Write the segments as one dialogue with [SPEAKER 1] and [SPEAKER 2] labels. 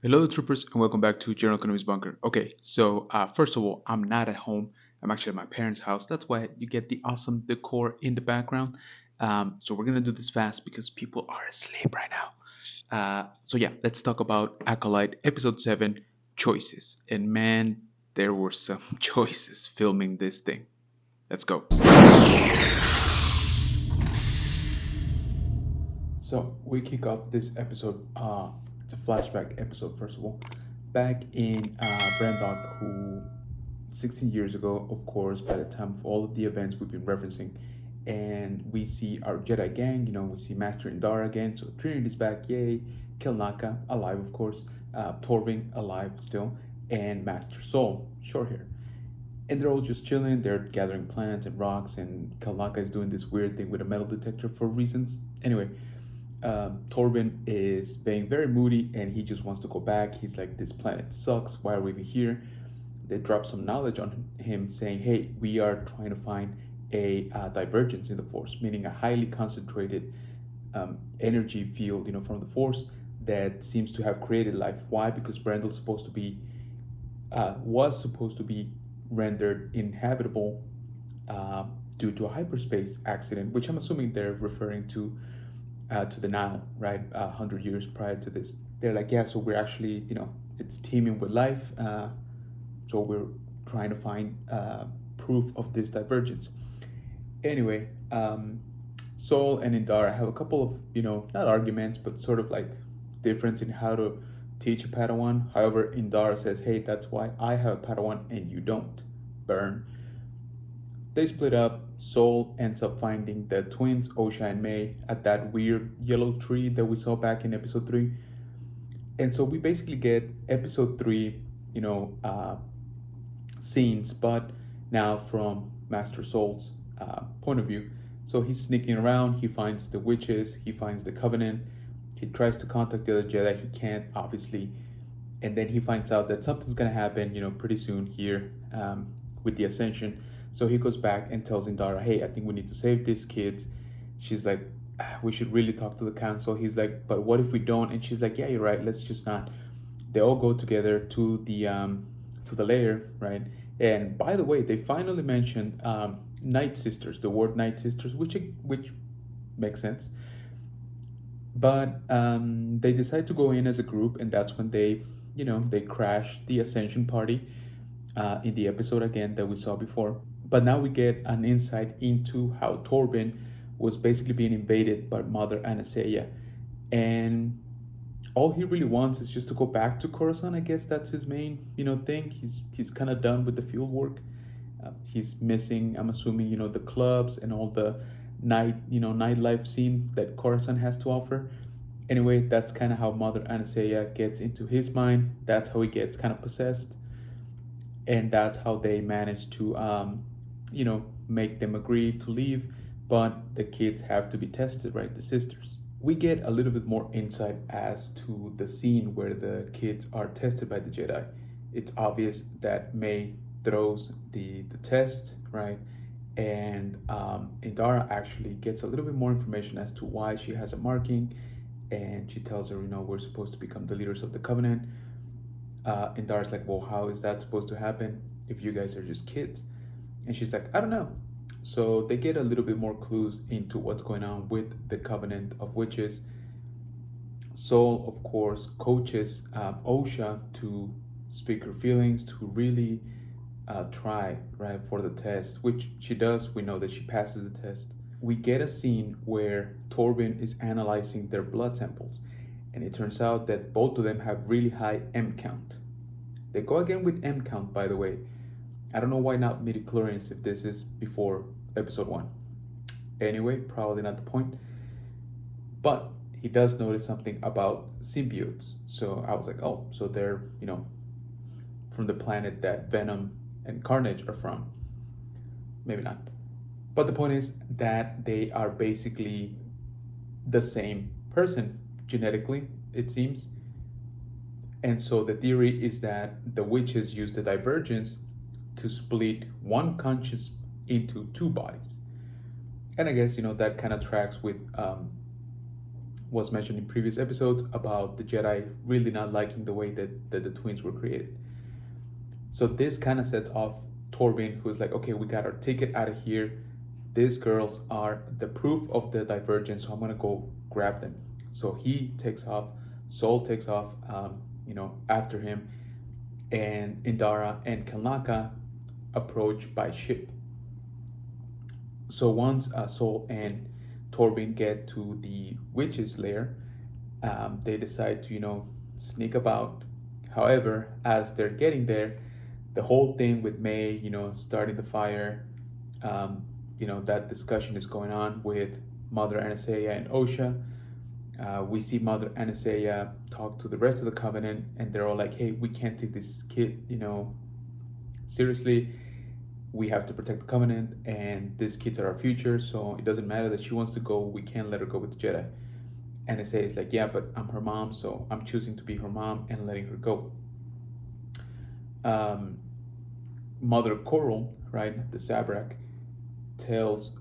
[SPEAKER 1] Hello, troopers, and welcome back to General Economy's Bunker. Okay, so first of all, I'm not at home. I'm actually at my parents' house. That's why you get the awesome decor in the background. So we're gonna do this fast because people are asleep right now. So yeah, let's talk about Acolyte Episode 7 Choices. And man, there were some choices filming this thing. Let's go. So we kick off this episode. It's a flashback episode, first of all. Back in Brandok, who 16 years ago, of course, by the time of all of the events we've been referencing, and we see our Jedi gang. We see Master Indara again. So Trinity's back, yay. Kilnaka alive, of course. Torving alive still, and Master Soul, short hair. And they're all just chilling. They're gathering plants and rocks, and Kilnaka is doing this weird thing with a metal detector for reasons. Anyway, Torvin is being very moody and he just wants to go back. He's like, this planet sucks. Why are we even here? They drop some knowledge on him saying, hey, we are trying to find a divergence in the Force, meaning a highly concentrated energy field, from the Force that seems to have created life. Why? Because Brendel was supposed to be rendered inhabitable due to a hyperspace accident, which I'm assuming they're referring to the Nile, right? 100 years prior to this, they're like, yeah. So we're actually, it's teeming with life. So we're trying to find proof of this divergence. Anyway, Sol and Indara have a couple of, not arguments, but sort of like difference in how to teach a Padawan. However, Indara says, hey, that's why I have a Padawan and you don't. Burn. They split up. Sol ends up finding the twins, Osha and May, at that weird yellow tree that we saw back in episode 3. And so we basically get episode 3, scenes, but now from Master Sol's point of view. So he's sneaking around, he finds the witches, he finds the Covenant, he tries to contact the other Jedi, he can't, obviously. And then he finds out that something's gonna happen, pretty soon here with the Ascension. So he goes back and tells Indara, hey, I think we need to save these kids. She's like, we should really talk to the council. He's like, but what if we don't? And she's like, yeah, you're right. Let's just not. They all go together to the lair, right? And by the way, they finally mentioned Night Sisters, the word Night Sisters, which makes sense. But they decide to go in as a group, and that's when they crash the Ascension party in the episode again that we saw before. But now we get an insight into how Torben was basically being invaded by Mother Anastasia. And all he really wants is just to go back to Coruscant. I guess that's his main, thing. He's kind of done with the field work. He's missing, I'm assuming, the clubs and all the nightlife scene that Coruscant has to offer. Anyway, that's kind of how Mother Anastasia gets into his mind. That's how he gets kind of possessed. And that's how they manage to make them agree to leave, but the kids have to be tested, right? The sisters. We get a little bit more insight as to the scene where the kids are tested by the Jedi. It's obvious that May throws the test, right? And Indara actually gets a little bit more information as to why she has a marking, and she tells her, we're supposed to become the leaders of the Covenant. Indara's like, well, how is that supposed to happen if you guys are just kids? And she's like, I don't know. So they get a little bit more clues into what's going on with the Covenant of Witches. Sol, of course, coaches Osha to speak her feelings, to really try, right, for the test, which she does. We know that she passes the test. We get a scene where Torben is analyzing their blood samples, and it turns out that both of them have really high M count. They go again with M count, by the way. I don't know why not midichlorians if this is before episode 1. Anyway, probably not the point. But he does notice something about symbiotes. So I was like, oh, so they're, from the planet that Venom and Carnage are from. Maybe not. But the point is that they are basically the same person genetically, it seems. And so the theory is that the witches use the divergence to split one conscious into two bodies. And I guess, that kind of tracks with was mentioned in previous episodes about the Jedi really not liking the way that the twins were created. So this kind of sets off Torben, who's like, okay, we got our ticket out of here. These girls are the proof of the divergence, so I'm gonna go grab them. So he takes off. Sol takes off, after him, and Indara and Kalnaka approach by ship. So once Sol and Torben get to the witch's lair, they decide to sneak about. However, as they're getting there, the whole thing with May, starting the fire, that discussion is going on with Mother Anastasia and Osha. We see Mother Anastasia talk to the rest of the Covenant, and they're all like, hey, we can't take this kid, seriously. We have to protect the Covenant, and these kids are our future, so it doesn't matter that she wants to go, we can't let her go with the Jedi. Anastasia is like, yeah, but I'm her mom, so I'm choosing to be her mom and letting her go. Mother Coral, right, the Sabrak, tells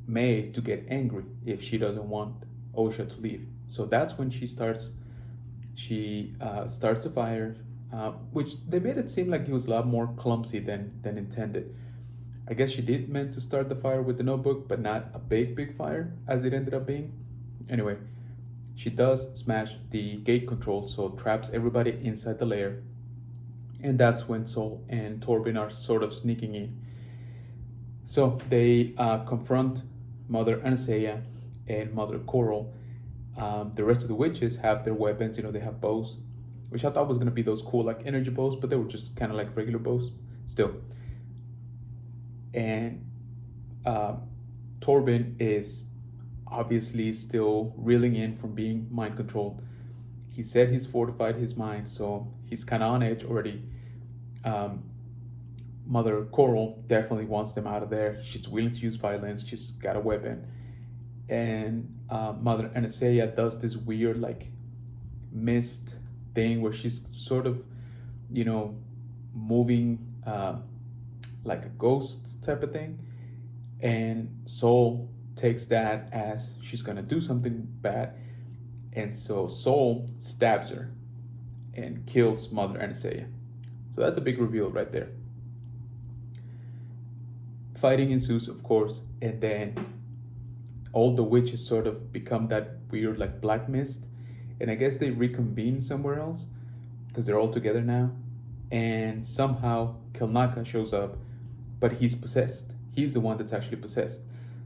[SPEAKER 1] May to get angry if she doesn't want Osha to leave. So that's when she starts the fire, which they made it seem like it was a lot more clumsy than intended. I guess she did meant to start the fire with the notebook, but not a big fire as it ended up being. Anyway, she does smash the gate control, so traps everybody inside the lair. And that's when Sol and Torben are sort of sneaking in. So they confront Mother Anastasia and Mother Coral. The rest of the witches have their weapons. They have bows, which I thought was going to be those cool like energy bows, but they were just kind of like regular bows still. And Torben is obviously still reeling in from being mind controlled. He said he's fortified his mind, so he's kind of on edge already. Mother Coral definitely wants them out of there. She's willing to use violence. She's got a weapon. And Mother Anastasia does this weird like mist thing where she's sort of, moving like a ghost type of thing. And Sol takes that as she's gonna do something bad. And so Sol stabs her and kills Mother Anastasia. So that's a big reveal right there. Fighting ensues, of course, and then all the witches sort of become that weird like black mist, and I guess they reconvene somewhere else because they're all together now. And somehow Kelnaka shows up, but he's possessed. He's the one that's actually possessed.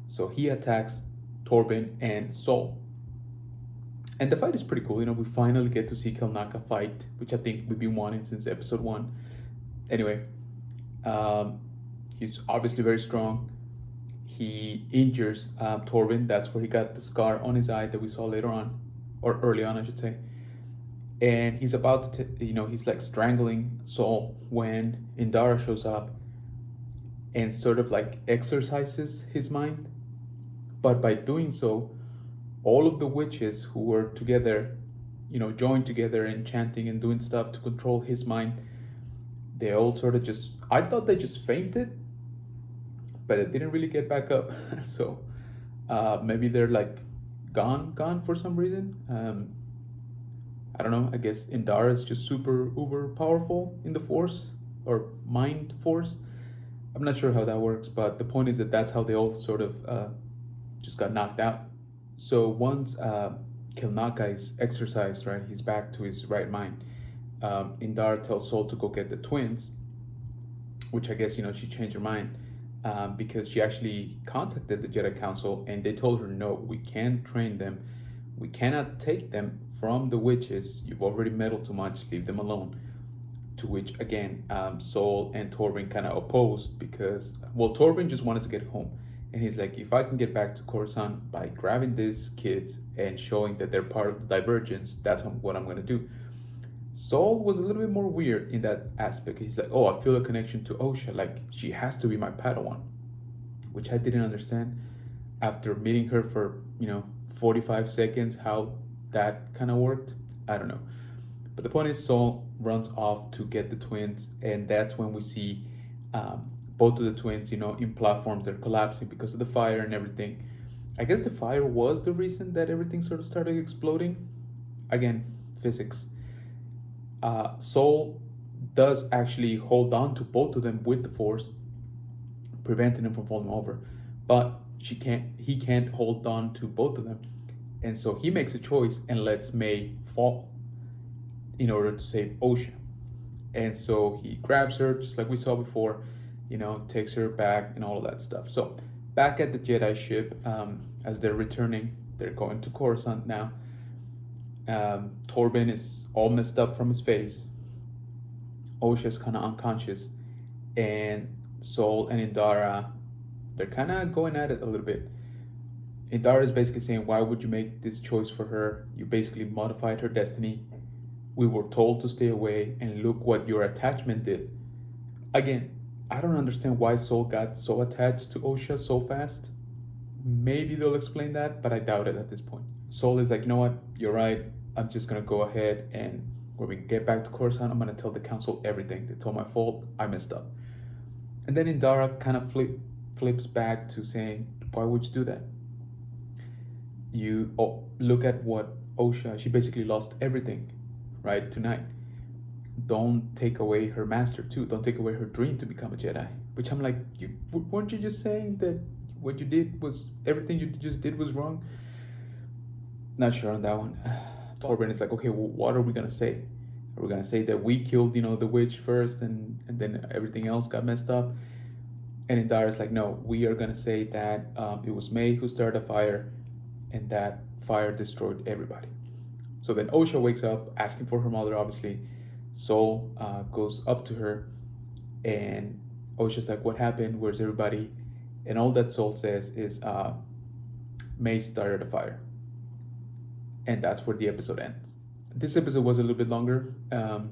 [SPEAKER 1] So he attacks Torben and Sol. And the fight is pretty cool. We finally get to see Kelnaka fight, which I think we've been wanting since episode 1. Anyway, he's obviously very strong. He injures Torben. That's where he got the scar on his eye that we saw later on, or early on, I should say. And he's about to, he's like strangling Sol when Indara shows up and sort of like exercises his mind. But by doing so, all of the witches who were together, joined together and chanting and doing stuff to control his mind, they all sort of I thought they just fainted, but it didn't really get back up. So maybe they're like gone for some reason. I don't know. I guess Indara is just super uber powerful in the force or mind force. I'm not sure how that works, but the point is that that's how they all sort of just got knocked out. So once Kelnaka is exercised, right, he's back to his right mind. Indara tells Sol to go get the twins, which I guess, she changed her mind because she actually contacted the Jedi Council and they told her, no, we can't train them. We cannot take them from the witches. You've already meddled too much. Leave them alone. To which, again, Sol and Torben kind of opposed because, Torben just wanted to get home. And he's like, if I can get back to Coruscant by grabbing these kids and showing that they're part of the divergence, that's what I'm going to do. Sol was a little bit more weird in that aspect. He's like, oh, I feel a connection to Osha. Like, she has to be my Padawan. Which I didn't understand after meeting her for, 45 seconds, how that kind of worked. I don't know. But the point is, Sol runs off to get the twins. And that's when we see both of the twins, in platforms, they're collapsing because of the fire and everything. I guess the fire was the reason that everything sort of started exploding. Again, physics. Soul does actually hold on to both of them with the force, preventing him from falling over. But he can't hold on to both of them. And so he makes a choice and lets May fall in order to save Osha. And so he grabs her, just like we saw before, takes her back and all of that stuff. So back at the Jedi ship, as they're returning, they're going to Coruscant now. Torben is all messed up from his face. Osha's kind of unconscious. And Sol and Indara, they're kind of going at it a little bit. Indara is basically saying, why would you make this choice for her? You basically modified her destiny. We were told to stay away, and look what your attachment did. Again, I don't understand why Sol got so attached to Osha so fast. Maybe they'll explain that, but I doubt it at this point. Sol is like, you know what? You're right. I'm just going to go ahead, and when we get back to Coruscant, I'm going to tell the council everything. It's all my fault. I messed up. And then Indara kind of flips back to saying, why would you do that? You look at what Osha, she basically lost everything, right, tonight. Don't take away her master too. Don't take away her dream to become a Jedi. Which I'm like, weren't you just saying that what you did was, everything you just did was wrong? Not sure on that one. Torben is like, okay, well, what are we going to say? Are we going to say that we killed, the witch first and then everything else got messed up? And Indara's like, no, we are going to say that it was May who started a fire and that fire destroyed everybody. So then Osha wakes up asking for her mother, obviously. Sol goes up to her and Osha's like, what happened? Where's everybody? And all that Sol says is May started a fire. And that's where the episode ends. This episode was a little bit longer. And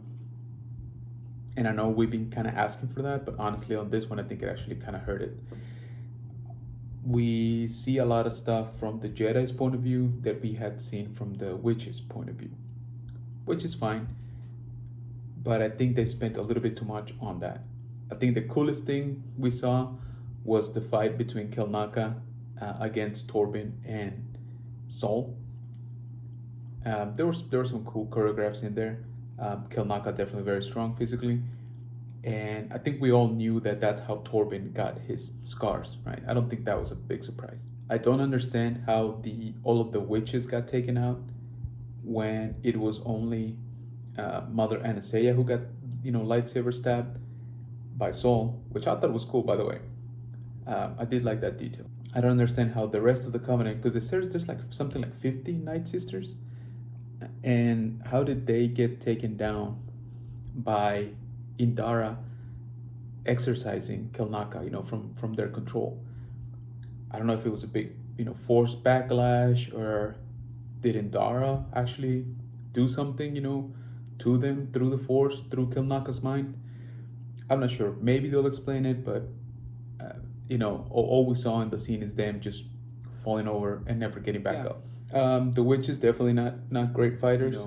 [SPEAKER 1] I know we've been kind of asking for that, but honestly on this one, I think it actually kind of hurt it. We see a lot of stuff from the Jedi's point of view that we had seen from the witch's point of view, which is fine. But I think they spent a little bit too much on that. I think the coolest thing we saw was the fight between Kelnaka against Torben and Sol. There were some cool choreographs in there. Kelnaka definitely very strong physically. And I think we all knew that that's how Torben got his scars, right? I don't think that was a big surprise. I don't understand how all of the witches got taken out when it was only Mother Anastasia who got, lightsaber stabbed by Sol, which I thought was cool, by the way. I did like that detail. I don't understand how the rest of the Covenant, because there's like something like 50 Night Sisters, and how did they get taken down by Indara exercising Kelnaka, from their control? I don't know if it was a big, force backlash, or did Indara actually do something, to them through the force, through Kelnaka's mind? I'm not sure. Maybe they'll explain it, but all we saw in the scene is them just falling over and never getting back up. The witch is definitely not great fighters.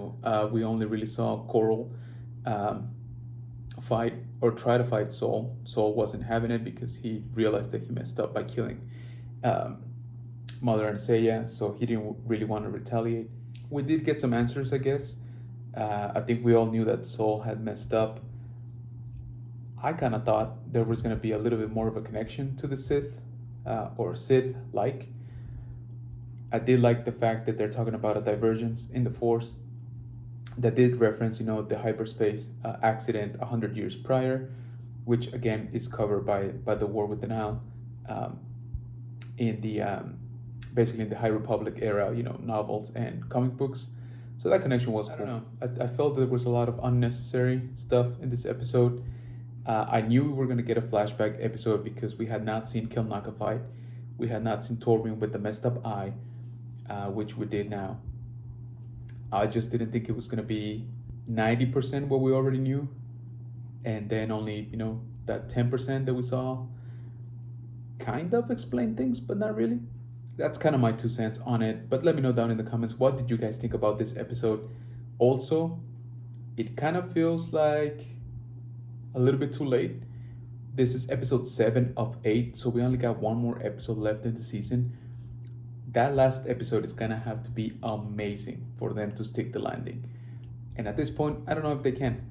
[SPEAKER 1] We only really saw Coral fight or try to fight Sol. Sol wasn't having it because he realized that he messed up by killing Mother Anastasia, so he didn't really want to retaliate. We did get some answers, I guess. I think we all knew that Sol had messed up. I kind of thought there was going to be a little bit more of a connection to the Sith, or Sith-like. I did like the fact that they're talking about a divergence in the Force that did reference, the hyperspace accident 100 years prior, which again is covered by the War with the Nile, in the basically in the High Republic era, novels and comic books. So that connection was cool. I don't know. I felt there was a lot of unnecessary stuff in this episode. I knew we were going to get a flashback episode because we had not seen Kelnaka fight. We had not seen Torben with the messed up eye, which we did now. I just didn't think it was going to be 90% what we already knew. And then only, that 10% that we saw kind of explain things, but not really. That's kind of my 2 cents on it. But let me know down in the comments, what did you guys think about this episode? Also, it kind of feels like a little bit too late. This is episode 7 of 8, so we only got one more episode left in the season. that last episode is gonna have to be amazing for them to stick the landing. And at this point, I don't know if they can.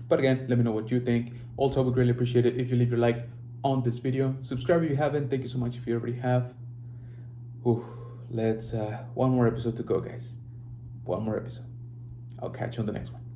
[SPEAKER 1] But again, let me know what you think. Also, I would greatly appreciate it if you leave your like on this video. Subscribe if you haven't. Thank you so much if you already have. Whew, let's one more episode to go, guys. One more episode. I'll catch you on the next one.